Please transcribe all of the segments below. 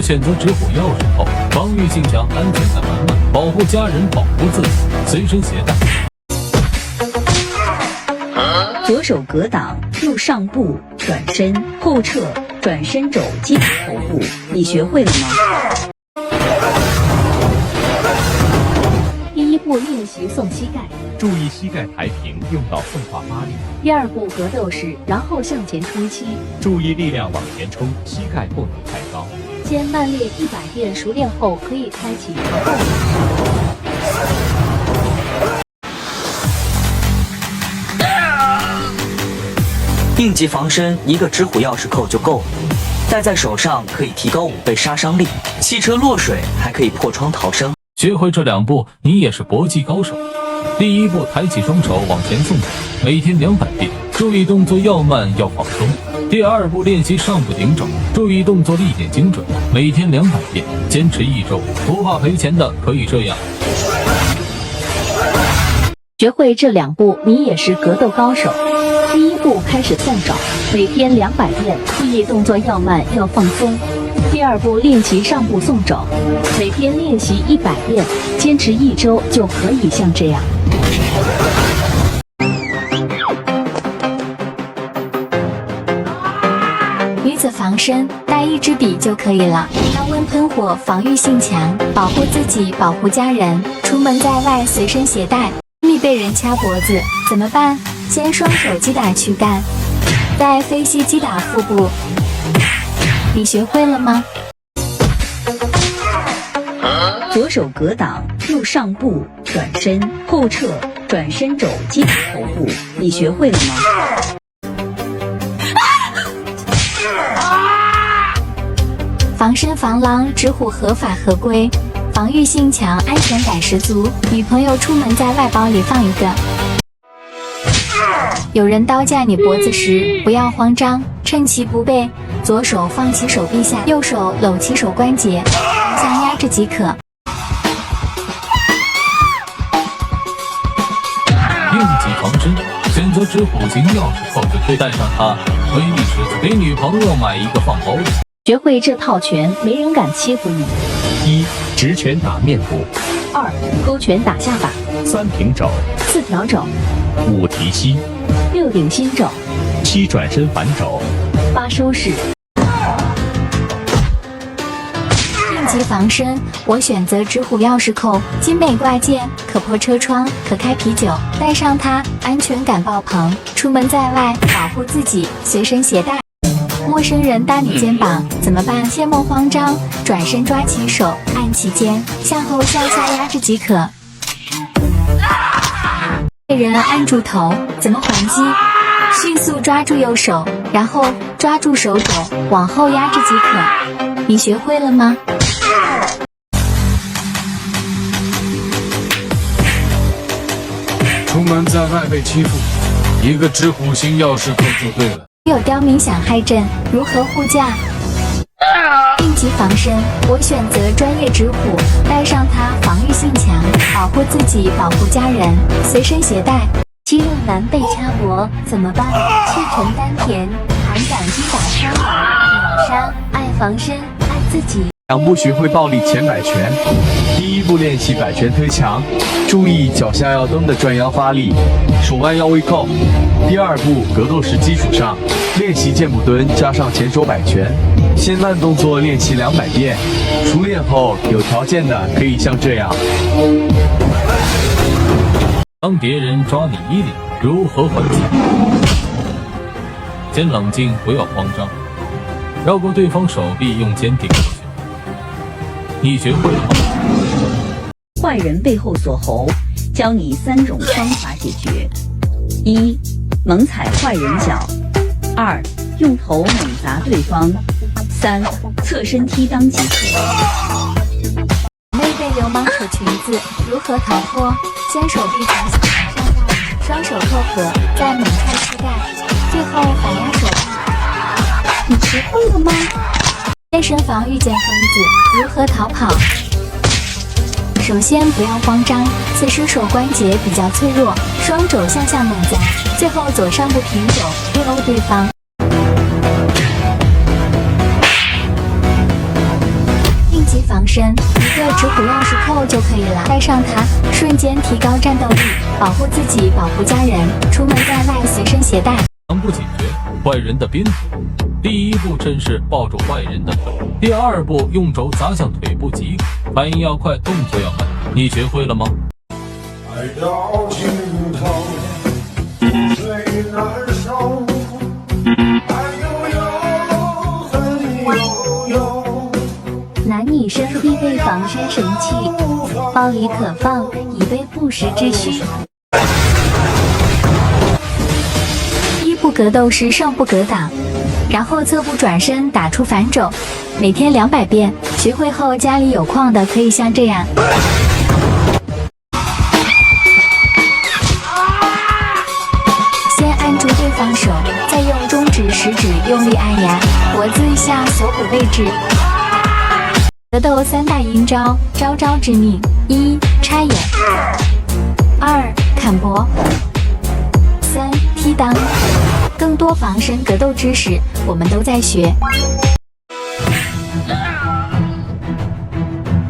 我选择直虎钥匙扣，防御性强，安全感满满，保护家人，保护自己，随身携带。左手格挡，右上步，转身，后撤，转身肘击头部，你学会了吗？第一步练习送膝盖，注意膝盖抬平，用到送化发力。第二步格斗式，然后向前冲膝，注意力量往前冲，膝盖不能太高。先慢练100遍，熟练后可以开启格斗模式。应急防身，一个直虎钥匙扣就够了，戴在手上可以提高5倍杀伤力，汽车落水还可以破窗逃生。学会这2步，你也是搏击高手。第一步，抬起双手往前送走，每天200遍，注意动作要慢要放松。第二步，练习上步顶肘，注意动作力点精准，每天200遍，坚持1周，不怕赔钱的可以这样。学会这2步，你也是格斗高手。第一步开始送肘，每天200遍，注意动作要慢要放松。第二步练习上步送肘，每天练习100遍，坚持1周就可以像这样。女子防身，带一支笔就可以了。高温喷火，防御性强，保护自己，保护家人。出门在外随身携带。密被人掐脖子怎么办？先双手击打躯干，再飞膝击打腹部。你学会了吗？左手格挡，右上步，转身，后撤，转身肘击头部，你学会了吗？防身防狼，直虎合法合规，防御性强，安全感十足。女朋友出门在外，包里放一个。有人刀架你脖子时，不要慌张，趁其不备，左手放其手臂下，右手搂其手关节，互相压制即可。应急防身，选择直虎型钥匙扣就对，带上它，威力十足，给女朋友买一个放包里。学会这套拳，没人敢欺负你。1. 直拳打面部2. 勾拳打下巴，3. 平肘，4挑肘，5. 提膝，6顶心肘，7. 转身反肘，8收式。应急防身，我选择直虎钥匙扣，精美挂件，可破车窗，可开啤酒，带上它，安全感爆棚。出门在外，保护自己，随身携带。陌生人搭你肩膀怎么办？切莫慌张，转身抓起手，按其肩，向后向下压制即可。被人按住头，怎么还击？迅速抓住右手，然后抓住手肘，往后压制即可。你学会了吗？出门在外被欺负，一个直虎型钥匙扣就对了。有刁民想害朕，如何护驾？应急防身，我选择专业直虎，带上它，防御性强，保护自己，保护家人，随身携带。肌肉男被掐脖怎么办？气沉丹田，弹掌击打双耳，秒杀，爱防身，爱自己。2步学会暴力前摆拳。第一步练习摆拳推墙，注意脚下要蹬的转腰发力，手腕要微扣。第二步格斗时基础上练习箭步蹲加上前手摆拳，先慢动作练习200遍，熟练后有条件的可以像这样。当别人抓你衣领，如何还击？先冷静，不要慌张，绕过对方手臂，用肩顶过去。你学会了吗？坏人背后锁喉，教你3种方法解决：1. 猛踩坏人脚；2. 用头猛砸对方；3. 侧身踢裆即可。妹被流氓扯裙子，如何逃脱？先手臂从下往上压，双手扣合，再猛踹膝盖，最后反压手臂。你学会了吗？健身房遇见疯子，如何逃跑？首先不要慌张，此时手关节比较脆弱，双肘向下猛砸，最后左上部平肘对殴对方。身，一个直虎钥匙扣就可以了。带上它，瞬间提高战斗力，保护自己，保护家人。出门在外随身携带。防不警觉，坏人的鞭腿。第一步趁势抱住坏人的腿，第二步用肘砸向腿部即可。反应要快，动作要慢，你学会了吗？爱到尽头，最难受。男女生必备防身神器，包里可放，以备不时之需。一步格斗时上步格挡，然后侧步转身打出反肘，每天200遍。学会后家里有矿的可以像这样。先按住对方手，再用中指、食指用力按压脖子下锁骨位置。格斗3大阴招，招招致命：一、插眼；二、砍脖；三、踢裆。更多防身格斗知识，我们都在学。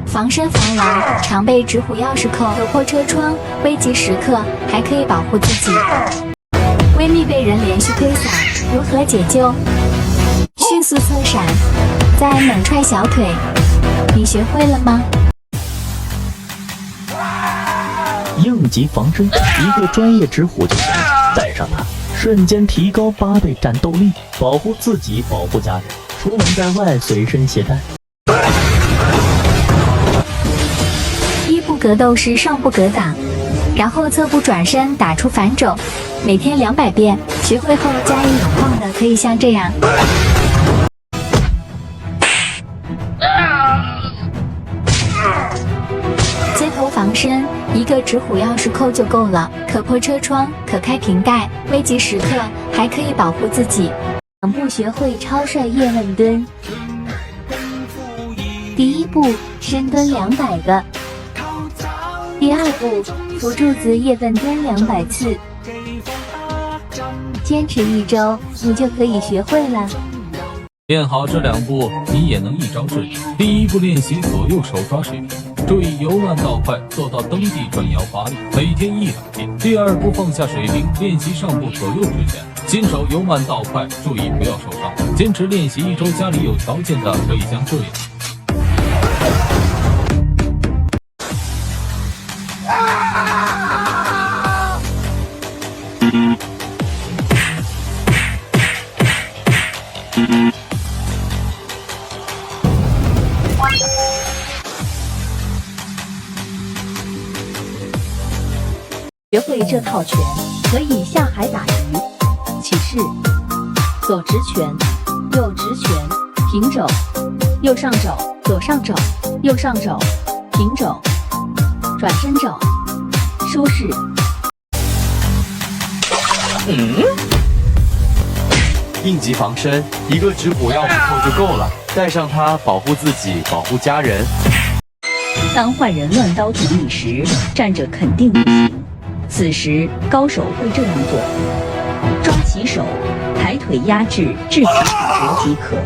防身防牢，常备直虎钥匙扣，可破车窗，危急时刻还可以保护自己。闺蜜被人连续推搡，如何解救？迅速侧闪，再猛踹小腿。你学会了吗？应急防身，一个专业直虎就行了，带上它，瞬间提高8倍战斗力，保护自己，保护家人。出门在外随身携带。一步格斗时上步格挡，然后侧步转身打出反肘，每天200遍。学会后家里有矿的可以像这样。街头防身，一个直虎钥匙扣就够了，可破车窗，可开瓶盖，危急时刻还可以保护自己。两步学会超帅叶问蹲。第一步，深蹲200个。第二步，扶柱子叶问蹲200次。坚持1周，你就可以学会了。练好这2步，你也能一招制敌。第一步练习左右手抓水平，注意由慢到快，做到蹬地转摇发力，每天1-2遍。第二步放下水平，练习上步左右之前，新手由慢到快，注意不要受伤。坚持练习1周，家里有条件的可以像这样。学会这套拳，可以下海打鱼。起势，左直拳，右直拳，平肘，右上肘，左上肘，右上肘，平肘，转身肘，舒适。应急防身，一个直虎钥匙扣就够了，带上它保护自己，保护家人。当坏人乱刀捅你时，站着肯定不行。此时高手会这样做：抓起手，抬腿压制，至其骨折即可。